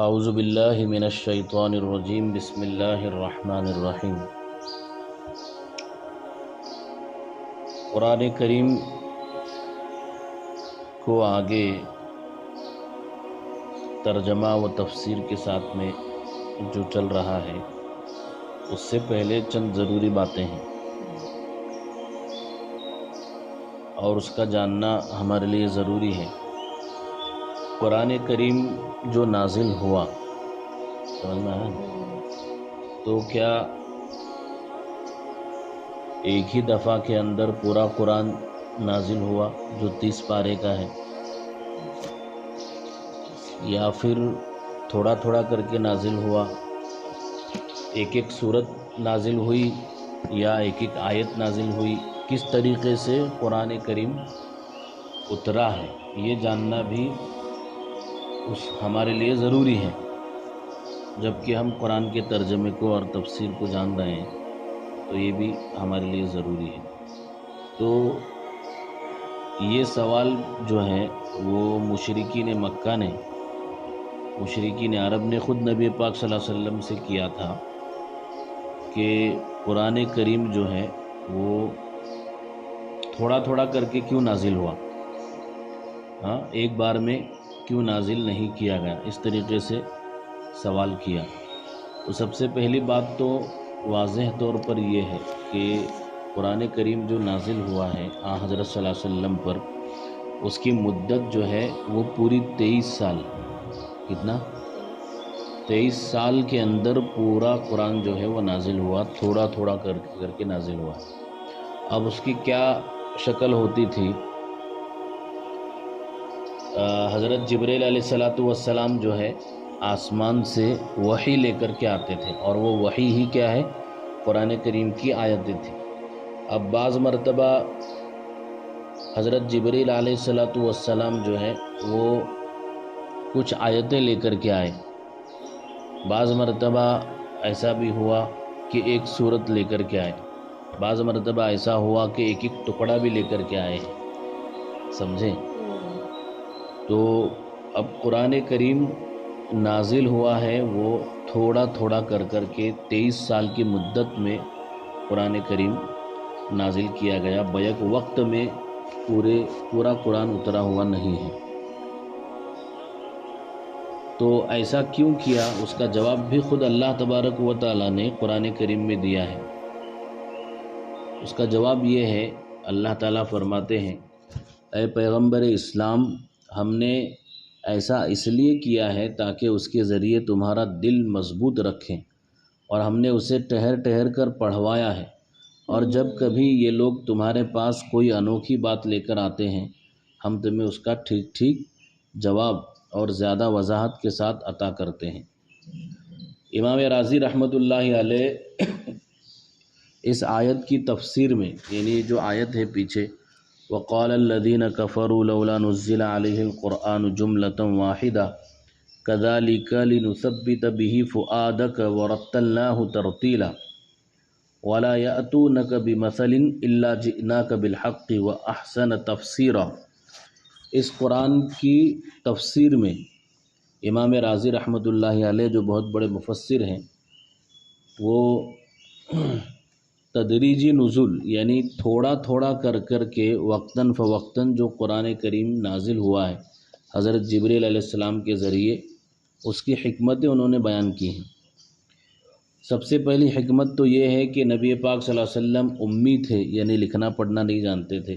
اعوذ باللہ من الشیطان الرجیم بسم اللہ الرحمن الرحیم۔ قرآن کریم کو آگے ترجمہ و تفسیر کے ساتھ میں جو چل رہا ہے اس سے پہلے چند ضروری باتیں ہیں اور اس کا جاننا ہمارے لیے ضروری ہے۔ قرآن کریم جو نازل ہوا، سمجھ میں آیا؟ تو کیا ایک ہی دفعہ کے اندر پورا قرآن نازل ہوا جو 30 پارے کا ہے، یا پھر تھوڑا تھوڑا کر کے نازل ہوا، ایک ایک سورت نازل ہوئی یا ایک ایک آیت نازل ہوئی؟ کس طریقے سے قرآن کریم اترا ہے یہ جاننا بھی ہمارے لیے ضروری ہے، جبکہ ہم قرآن کے ترجمے کو اور تفسیر کو جان رہے ہیں تو یہ بھی ہمارے لیے ضروری ہے۔ تو یہ سوال جو ہے وہ مشرکین مکہ نے، مشرکین عرب نے خود نبی پاک صلی اللہ علیہ وسلم سے کیا تھا کہ قرآن کریم جو ہے وہ تھوڑا تھوڑا کر کے کیوں نازل ہوا، ایک بار میں کیوں نازل نہیں کیا گیا؟ اس طریقے سے سوال کیا۔ تو سب سے پہلی بات تو واضح طور پر یہ ہے کہ قرآن کریم جو نازل ہوا ہے حضرت صلی اللہ علیہ وسلم پر، اس کی مدت جو ہے وہ پوری 23 سال، کتنا؟ 23 سال کے اندر پورا قرآن جو ہے وہ نازل ہوا، تھوڑا تھوڑا کر کے نازل ہوا۔ اب اس کی کیا شکل ہوتی تھی؟ حضرت جبریل علیہ السلام جو ہے آسمان سے وحی لے کر کے آتے تھے، اور وہ وحی ہی کیا ہے؟ قرآن کریم کی آیتیں تھی۔ اب بعض مرتبہ حضرت جبریل علیہ السلام جو ہے وہ کچھ آیتیں لے کر کے آئے، بعض مرتبہ ایسا بھی ہوا کہ ایک سورت لے کر کے آئے، بعض مرتبہ ایسا ہوا کہ ایک ایک ٹکڑا بھی لے کر کے آئے ہیں، سمجھیں؟ تو اب قرآن کریم نازل ہوا ہے وہ تھوڑا تھوڑا کر کے 23 سال کی مدت میں قرآن کریم نازل کیا گیا، بیک وقت میں پورا قرآن اترا ہوا نہیں ہے۔ تو ایسا کیوں کیا؟ اس کا جواب بھی خود اللہ تبارک و تعالیٰ نے قرآن کریم میں دیا ہے۔ اس کا جواب یہ ہے، اللہ تعالیٰ فرماتے ہیں، اے پیغمبر اسلام، ہم نے ایسا اس لیے کیا ہے تاکہ اس کے ذریعے تمہارا دل مضبوط رکھیں، اور ہم نے اسے ٹھہر ٹھہر کر پڑھوایا ہے، اور جب کبھی یہ لوگ تمہارے پاس کوئی انوکھی بات لے کر آتے ہیں ہم تمہیں اس کا ٹھیک ٹھیک جواب اور زیادہ وضاحت کے ساتھ عطا کرتے ہیں۔ امام رازی رحمۃ اللہ علیہ اس آیت کی تفسیر میں، یعنی جو آیت ہے پیچھے، وَقَالَ الَّذِينَ كَفَرُوا لَوْلَا نُزِّلَ عَلَيْهِ الْقُرْآنُ جُمْلَةً وَاحِدَةً كَذَلِكَ لِنُثَبِّتَ بِهِ فُؤَادَكَ وَرَتَّلْنَاهُ تَرْتِيلًا وَلَا يَأْتُونَكَ بِمَثَلٍ إِلَّا جِئْنَاكَ بِالْحَقِّ وَأَحْسَنَ تَفْسِيرًا۔ اس قرآن کی تفسیر میں امام رازی رحمۃ اللہ علیہ جو بہت بڑے مفسر ہیں، وہ تدریجی نزول یعنی تھوڑا تھوڑا کر کے وقتاً فوقتاً جو قرآن کریم نازل ہوا ہے حضرت جبریل علیہ السلام کے ذریعے، اس کی حکمتیں انہوں نے بیان کی ہیں۔ سب سے پہلی حکمت تو یہ ہے کہ نبی پاک صلی اللہ علیہ وسلم امی تھے، یعنی لکھنا پڑھنا نہیں جانتے تھے۔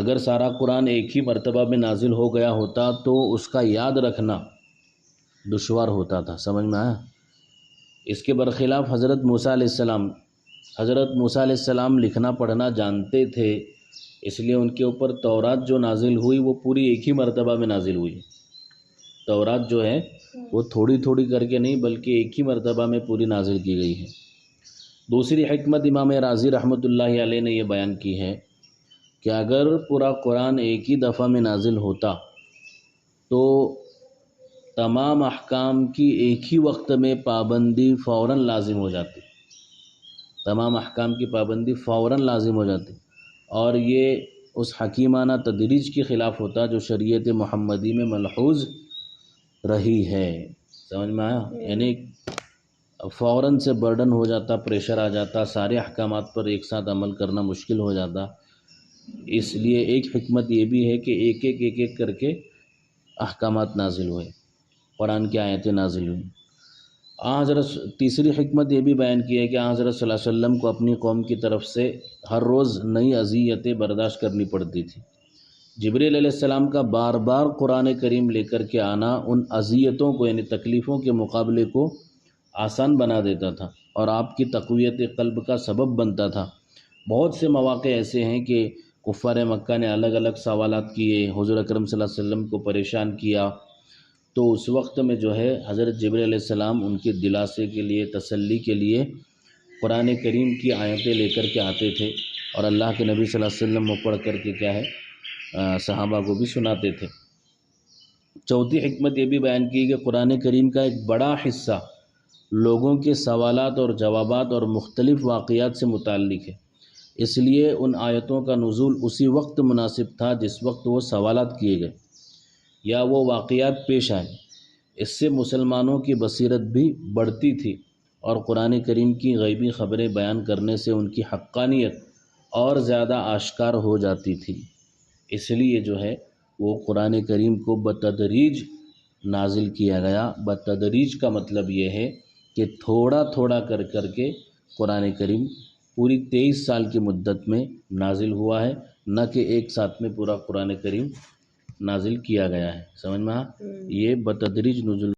اگر سارا قرآن ایک ہی مرتبہ میں نازل ہو گیا ہوتا تو اس کا یاد رکھنا دشوار ہوتا تھا، سمجھ میں آیا؟ اس کے برخلاف حضرت موسیٰ علیہ السلام لکھنا پڑھنا جانتے تھے، اس لیے ان کے اوپر تورات جو نازل ہوئی وہ پوری ایک ہی مرتبہ میں نازل ہوئی۔ تورات جو ہے وہ تھوڑی تھوڑی کر کے نہیں بلکہ ایک ہی مرتبہ میں پوری نازل کی گئی ہے۔ دوسری حکمت امام رازی رحمۃ اللہ علیہ نے یہ بیان کی ہے کہ اگر پورا قرآن ایک ہی دفعہ میں نازل ہوتا تو تمام احکام کی ایک ہی وقت میں پابندی فوراً لازم ہو جاتی، تمام احکام کی پابندی فوراً لازم ہو جاتی، اور یہ اس حکیمانہ تدریج کے خلاف ہوتا جو شریعت محمدی میں ملحوظ رہی ہے۔ سمجھ میں آیا؟ یعنی فوراً سے برڈن ہو جاتا، پریشر آ جاتا، سارے احکامات پر ایک ساتھ عمل کرنا مشکل ہو جاتا۔ اس لیے ایک حکمت یہ بھی ہے کہ ایک ایک کر کے احکامات نازل ہوئے، قرآن کی آیتیں نازل ہوئیں۔ حضرت تیسری حکمت یہ بھی بیان کی ہے کہ حضرت صلی اللہ علیہ وسلم کو اپنی قوم کی طرف سے ہر روز نئی اذیتیں برداشت کرنی پڑتی تھی۔ جبریل علیہ السلام کا بار بار قرآن کریم لے کر کے آنا ان اذیتوں کو یعنی تکلیفوں کے مقابلے کو آسان بنا دیتا تھا اور آپ کی تقویت قلب کا سبب بنتا تھا۔ بہت سے مواقع ایسے ہیں کہ کفار مکہ نے الگ الگ سوالات کیے، حضور اکرم صلی اللہ علیہ وسلم کو پریشان کیا، تو اس وقت میں جو ہے حضرت جبریل علیہ السلام ان کے دلاسے کے لیے، تسلی کے لیے قرآن کریم کی آیتیں لے کر کے آتے تھے، اور اللہ کے نبی صلی اللہ علیہ وسلم وہ پڑھ کر کے کیا ہے صحابہ کو بھی سناتے تھے۔ چوتھی حکمت یہ بھی بیان کی کہ قرآن کریم کا ایک بڑا حصہ لوگوں کے سوالات اور جوابات اور مختلف واقعات سے متعلق ہے، اس لیے ان آیتوں کا نزول اسی وقت مناسب تھا جس وقت وہ سوالات کیے گئے یا وہ واقعات پیش آئے۔ اس سے مسلمانوں کی بصیرت بھی بڑھتی تھی اور قرآن کریم کی غیبی خبریں بیان کرنے سے ان کی حقانیت اور زیادہ آشکار ہو جاتی تھی۔ اس لیے جو ہے وہ قرآن کریم کو بتدریج نازل کیا گیا۔ بتدریج کا مطلب یہ ہے کہ تھوڑا تھوڑا کر کے قرآن کریم پوری 23 سال کی مدت میں نازل ہوا ہے، نہ کہ ایک ساتھ میں پورا قرآن کریم نازل کیا گیا ہے۔ سمجھ میں یہ بتدریج نزول